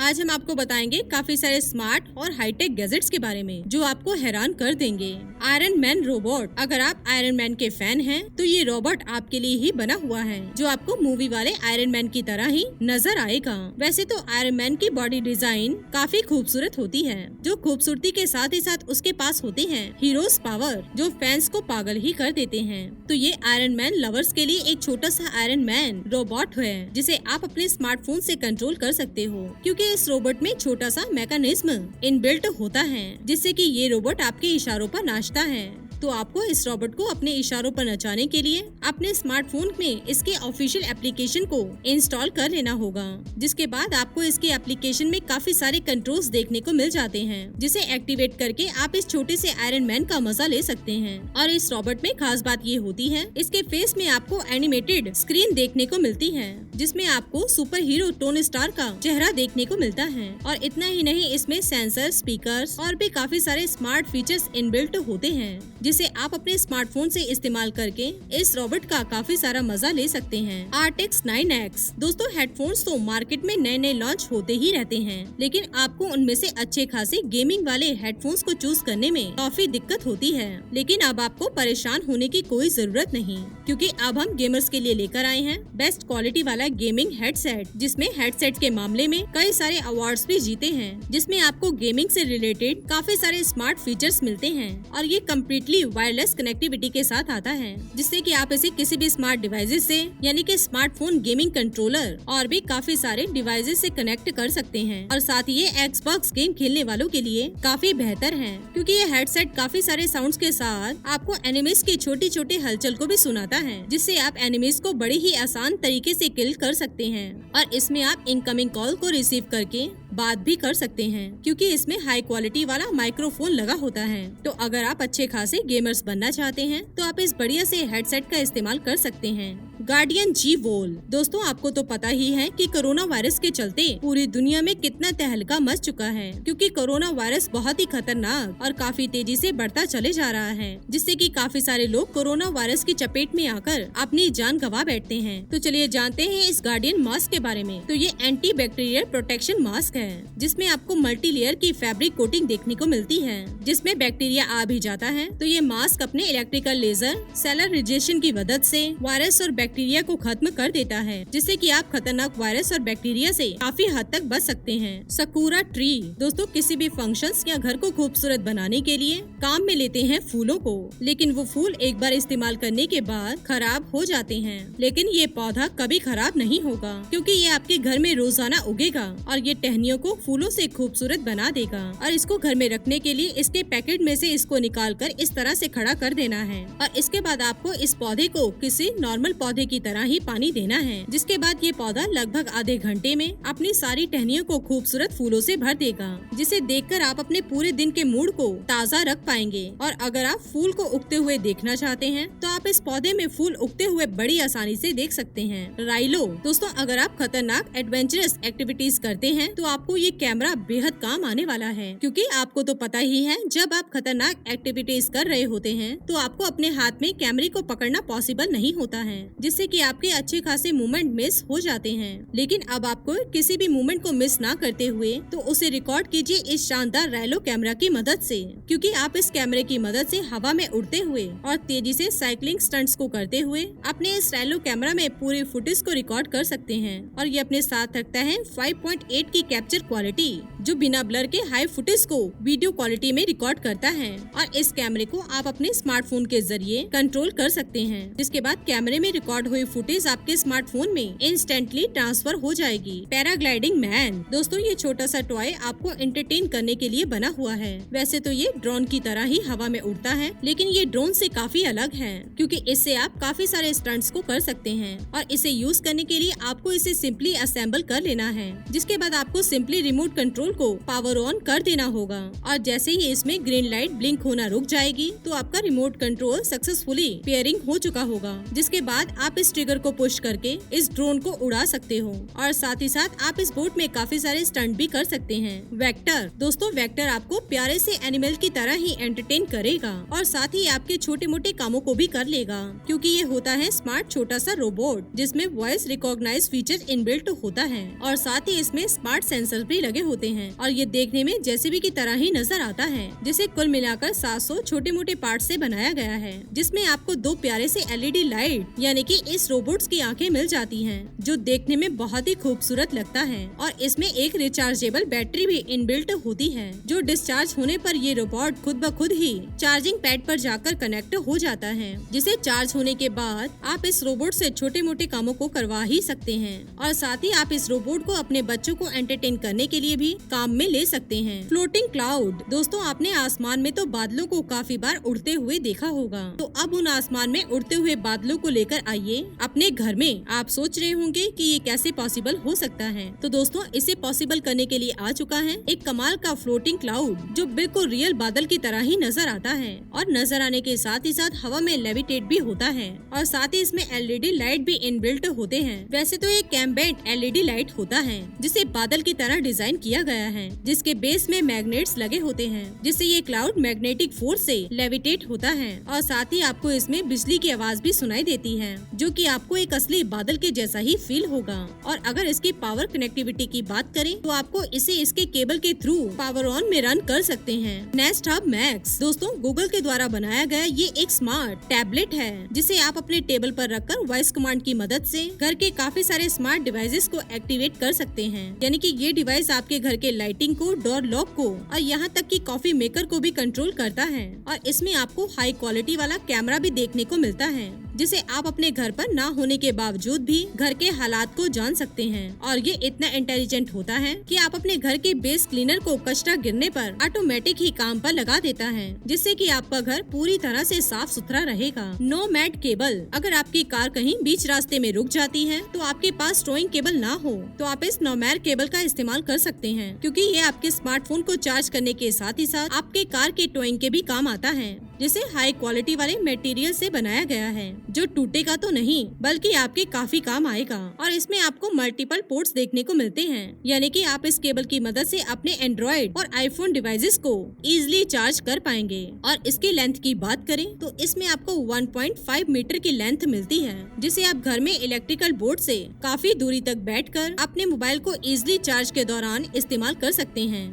आज हम आपको बताएंगे काफी सारे स्मार्ट और हाईटेक गैजेट्स के बारे में जो आपको हैरान कर देंगे। Iron man robot. अगर आप आयरन मैन के फैन हैं, तो ये रोबोट आपके लिए ही बना हुआ है, जो आपको मूवी वाले आयरन मैन की तरह ही नजर आएगा। वैसे तो आयरन मैन की बॉडी डिजाइन काफी खूबसूरत होती है, जो खूबसूरती के साथ ही साथ उसके पास होती है हीरोज पावर, जो फैंस को पागल ही कर देते हैं। तो ये आयरन मैन लवर्स के लिए एक छोटा सा आयरन मैन रोबोट है, जिसे आप अपने स्मार्टफोन से कंट्रोल कर सकते हो, क्योंकि इस रोबोट में छोटा सा मैकेनिज्म इनबिल्ट होता है, जिससे कि ये रोबोट आपके इशारों पर नाचता है। तो आपको इस रोबोट को अपने इशारों पर नचाने के लिए अपने स्मार्टफोन में इसके ऑफिशियल एप्लीकेशन को इंस्टॉल कर लेना होगा, जिसके बाद आपको इसके एप्लीकेशन में काफी सारे कंट्रोल्स देखने को मिल जाते हैं, जिसे एक्टिवेट करके आप इस छोटे से आयरन मैन का मजा ले सकते हैं। और इस रोबोट में खास बात ये होती है, इसके फेस में आपको एनिमेटेड स्क्रीन देखने को मिलती है, जिसमें आपको सुपर हीरो टोनी स्टार का चेहरा देखने को मिलता है। और इतना ही नहीं, इसमें सेंसर, स्पीकर्स और भी काफी सारे स्मार्ट फीचर्स इनबिल्ट होते हैं, जिसे आप अपने स्मार्टफोन से इस्तेमाल करके इस रोबोट का काफी सारा मजा ले सकते हैं। आर्टेक्स 9X। दोस्तों, हेडफोन्स तो मार्केट में नए नए लॉन्च होते ही रहते हैं, लेकिन आपको उनमें से अच्छे खासे गेमिंग वाले हेडफोन्स को चूज करने में काफी दिक्कत होती है। लेकिन अब आपको परेशान होने की कोई जरूरत नहीं, क्योंकि अब हम गेमर्स के लिए लेकर आए हैं बेस्ट क्वालिटी वाला गेमिंग हेडसेट, जिसमें हेडसेट के मामले में कई सारे अवार्ड्स भी जीते हैं, जिसमें आपको गेमिंग से रिलेटेड काफी सारे स्मार्ट फीचर्स मिलते हैं। और ये कम्प्लीटली वायरलेस कनेक्टिविटी के साथ आता है, जिससे कि आप इसे किसी भी स्मार्ट डिवाइसेस से, यानी कि स्मार्टफोन, गेमिंग कंट्रोलर और भी काफी सारे डिवाइसेस से कनेक्ट कर सकते हैं। और साथ ही ये एक्सबॉक्स गेम खेलने वालों के लिए काफी बेहतर है, क्योंकि ये हेडसेट काफी सारे साउंड्स के साथ आपको एनिमीज की छोटी छोटी हलचल को भी सुनाता है, जिससे आप एनिमीज को बड़ी ही आसान तरीके से किल कर सकते हैं। और इसमें आप इनकमिंग कॉल को रिसीव करके बात भी कर सकते हैं, क्योंकि इसमें हाई क्वालिटी वाला माइक्रोफोन लगा होता है। तो अगर आप अच्छे खासे गेमर्स बनना चाहते हैं, तो आप इस बढ़िया से हेडसेट का इस्तेमाल कर सकते हैं। गार्डियन जी वॉल। दोस्तों, आपको तो पता ही है कि कोरोना वायरस के चलते पूरी दुनिया में कितना तहलका मच चुका है, क्योंकि कोरोना वायरस बहुत ही खतरनाक और काफी तेजी से बढ़ता चले जा रहा है, जिससे कि काफी सारे लोग कोरोना वायरस की चपेट में आकर अपनी जान गंवा बैठते हैं। तो चलिए जानते हैं इस गार्डियन मास्क के बारे में। तो ये एंटी बैक्टीरियल प्रोटेक्शन मास्क है, जिसमें आपको मल्टी लेयर की फैब्रिक कोटिंग देखने को मिलती है, जिसमें बैक्टीरिया आ भी जाता है। तो ये मास्क अपने इलेक्ट्रिकल लेजर सेलर रेडिएशन की मदद से वायरस और बैक्टीरिया को खत्म कर देता है, जिससे कि आप खतरनाक वायरस और बैक्टीरिया से काफी हद तक बच सकते हैं। Sakura tree. दोस्तों, किसी भी फंक्शंस या घर को खूबसूरत बनाने के लिए काम में लेते हैं फूलों को, लेकिन वो फूल एक बार इस्तेमाल करने के बाद खराब हो जाते हैं। लेकिन ये पौधा कभी खराब नहीं होगा, क्योंकि ये आपके घर में रोजाना उगेगा और ये टहनियों को फूलों से खूबसूरत बना देगा। और इसको घर में रखने के लिए इसके पैकेट में से इसको निकाल कर इस तरह से खड़ा कर देना है, और इसके बाद आपको इस पौधे को किसी नॉर्मल पौधे की तरह ही पानी देना है, जिसके बाद ये पौधा लगभग आधे घंटे में अपनी सारी टहनियों को खूबसूरत फूलों से भर देगा, जिसे देखकर आप अपने पूरे दिन के मूड को ताज़ा रख पाएंगे। और अगर आप फूल को उगते हुए देखना चाहते हैं, तो आप इस पौधे में फूल उगते हुए बड़ी आसानी से देख सकते हैं। राइलो। दोस्तों, अगर आप खतरनाक एडवेंचरस एक्टिविटीज करते हैं, तो आपको ये कैमरा बेहद काम आने वाला है, क्योंकि आपको तो पता ही है, जब आप खतरनाक एक्टिविटीज कर रहे होते हैं, तो आपको अपने हाथ में कैमरे को पकड़ना पॉसिबल नहीं होता है, जिससे कि आपके अच्छे खासे मूवमेंट मिस हो जाते हैं। लेकिन अब आपको किसी भी मूवमेंट को मिस ना करते हुए तो उसे रिकॉर्ड कीजिए इस शानदार राइलो कैमरा की मदद से, क्योंकि आप इस कैमरे की मदद से हवा में उड़ते हुए और तेजी से साइकिलिंग स्टंट्स को करते हुए अपने इस राइलो कैमरा में पूरी फुटेज को रिकॉर्ड कर सकते हैं। और ये अपने साथ रखता है 5.8 की कैप्चर क्वालिटी, जो बिना ब्लर के हाई फुटेज को वीडियो क्वालिटी में रिकॉर्ड करता है। और इस कैमरे को आप अपने स्मार्टफोन के जरिए कंट्रोल कर सकते हैं, जिसके बाद कैमरे में रिकॉर्ड हुई फुटेज आपके स्मार्टफोन में इंस्टेंटली ट्रांसफर हो जाएगी। Paragliding man. दोस्तों, ये छोटा सा टॉय आपको एंटरटेन करने के लिए बना हुआ है। वैसे तो ये ड्रोन की तरह ही हवा में उड़ता है, लेकिन ये ड्रोन से काफी अलग है, क्योंकि इससे आप काफी सारे स्टंट्स को कर सकते हैं। और इसे यूज करने के लिए आपको इसे सिंपली असेंबल कर लेना है, जिसके बाद आपको सिंपली रिमोट कंट्रोल को पावर ऑन कर देना होगा। और जैसे ही इसमें ग्रीन लाइट ब्लिंक होना रुक जाएगी, तो आपका रिमोट कंट्रोल सक्सेसफुली पेयरिंग हो चुका होगा, जिसके बाद आप इस ट्रिगर को पुश करके इस ड्रोन को उड़ा सकते हो और साथ ही साथ आप इस बोट में काफी सारे स्टंट भी कर सकते हैं। वेक्टर दोस्तों, वेक्टर आपको प्यारे से एनिमल की तरह ही एंटरटेन करेगा और साथ ही आपके छोटे मोटे कामों को भी कर लेगा, क्योंकि ये होता है स्मार्ट छोटा सा रोबोट जिसमें वॉइस रिकॉग्नाइज फीचर इनबिल्ट होता है और साथ ही इसमें स्मार्ट सेंसर भी लगे होते हैं और ये देखने में जेसीबी की तरह ही नजर आता है, जिसे कुल मिलाकर 700 छोटे मोटे पार्ट से बनाया गया है, जिसमें आपको 2 प्यारे से एलईडी लाइट यानी कि इस रोबोट्स की आंखें मिल जाती हैं, जो देखने में बहुत ही खूबसूरत लगता है और इसमें एक रिचार्जेबल बैटरी भी इनबिल्ट होती है, जो डिस्चार्ज होने पर ये रोबोट खुद ब खुद ही चार्जिंग पैड पर जाकर कनेक्ट हो जाता है, जिसे चार्ज होने के बाद आप इस रोबोट से छोटे मोटे कामों को करवा ही सकते हैं और साथ ही आप इस रोबोट को अपने बच्चों को एंटरटेन करने के लिए भी काम में ले सकते हैं। फ्लोटिंग क्लाउड दोस्तों, आपने आसमान में तो बादलों को काफी बार उड़ते हुए देखा होगा, तो अब उन आसमान में उड़ते हुए बादलों को लेकर आइए अपने घर में। आप सोच रहे होंगे कि ये कैसे पॉसिबल हो सकता है, तो दोस्तों इसे पॉसिबल करने के लिए आ चुका है एक कमाल का फ्लोटिंग क्लाउड, जो बिल्कुल रियल बादल की तरह ही नजर आता है और नजर आने के साथ ही साथ हवा में लेविटेट भी होता है और साथ ही इसमें एलईडी लाइट भी इनबिल्ट होते हैं। वैसे तो एक कैम्बेंट एलईडी लाइट होता है जिसे बादल की तरह डिजाइन किया गया है, जिसके बेस में मैग्नेट्स लगे होते हैं, जिससे ये क्लाउड मैग्नेटिक फोर्स से लेविटेट होता है और साथ ही आपको इसमें बिजली की आवाज भी सुनाई देती है, जो कि आपको एक असली बादल के जैसा ही फील होगा। और अगर इसकी पावर कनेक्टिविटी की बात करें तो आपको इसे इसके केबल के थ्रू पावर ऑन में रन कर सकते हैं। नेस्ट हब मैक्स दोस्तों, गूगल के द्वारा बनाया गया ये एक स्मार्ट टैबलेट है, जिसे आप अपने टेबल पर रखकर वॉइस कमांड की मदद से घर के काफी सारे स्मार्ट डिवाइसेस को एक्टिवेट कर सकते हैं। यानी कि ये डिवाइस आपके घर के लाइटिंग को, डोर लॉक को और यहाँ तक कि कॉफी मेकर को भी कंट्रोल करता है और इसमें आपको हाई क्वालिटी वाला कैमरा भी देखने को मिलता है, जिसे आप अपने घर पर ना होने के बावजूद भी घर के हालात को जान सकते हैं। और ये इतना इंटेलिजेंट होता है कि आप अपने घर के बेस क्लीनर को कचरा गिरने पर ऑटोमेटिक ही काम पर लगा देता है, जिससे कि आपका घर पूरी तरह से साफ सुथरा रहेगा। नोमैड केबल, अगर आपकी कार कहीं बीच रास्ते में रुक जाती है तो आपके पास टोइंग केबल ना हो तो आप इस नोमैड केबल का इस्तेमाल कर सकते हैं, क्योंकि ये आपके स्मार्टफोन को चार्ज करने के साथ ही साथ आपके कार के टोइंग के भी काम आता है, जिसे हाई क्वालिटी वाले मटेरियल से बनाया गया है, जो टूटेगा तो नहीं बल्कि आपके काफी काम आएगा। और इसमें आपको मल्टीपल पोर्ट्स देखने को मिलते हैं, यानी कि आप इस केबल की मदद से अपने एंड्रॉइड और आईफोन डिवाइसेस को इजीली चार्ज कर पाएंगे। और इसकी लेंथ की बात करें तो इसमें आपको 1.5 मीटर की लेंथ मिलती है, जिसे आप घर में इलेक्ट्रिकल बोर्ड से काफी दूरी तक बैठकर अपने मोबाइल को इजीली चार्ज के दौरान इस्तेमाल कर सकते हैं।